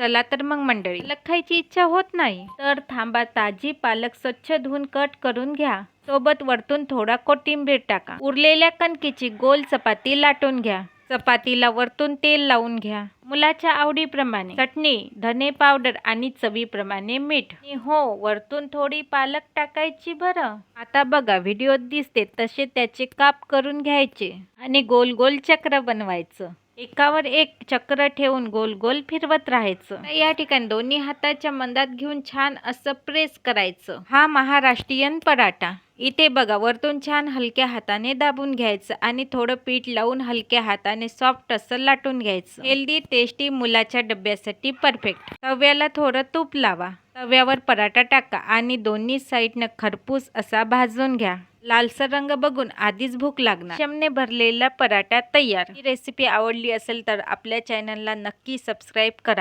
चला तर मग मंडळी, पालक खायची इच्छा होत नाही तर थांबा, ताजी पालक स्वच्छ धुवून कट करून घ्या. सोबत वरतून थोडा कोथिंबीर टाका. उरलेल्या कणकेची गोल चपाती लाटून घ्या. चपातीला वरतून तेल लावून घ्या. मुलाच्या आवडीप्रमाणे चटणी, धने पावडर आणि चवीप्रमाणे मीठ. हो, वरतून थोडी पालक टाकायची बरं. आता बघा, व्हिडिओत दिसते तसे त्याचे काप करून घ्यायचे आणि गोल गोल चक्र बनवायचं. एकावर एक चक्र ठेवून गोल गोल फिरवत राहायचं. या ठिकाणी दोन्ही हाताच्या मंदात घेऊन छान असं प्रेस करायचं. हा महाराष्ट्रीयन पराठा. इथे बघा, वरतून छान हलक्या हाताने दाबून घ्यायचं आणि थोडं पीठ लावून हलक्या हाताने सॉफ्ट असं लाटून घ्यायचं. हेल्दी, टेस्टी, मुलाच्या डब्यासाठी परफेक्ट. तव्याला थोडं तूप लावा. तव्यावर पराठा टाका आणि दोन्ही साईडनं खरपूस असा भाजून घ्या. लालसर रंग बघून आधीच भूक लागणार. शमने भरलेला पराठा तयार. ही रेसिपी आवडली असेल तर आपल्या चॅनलला नक्की सबस्क्राईब करा.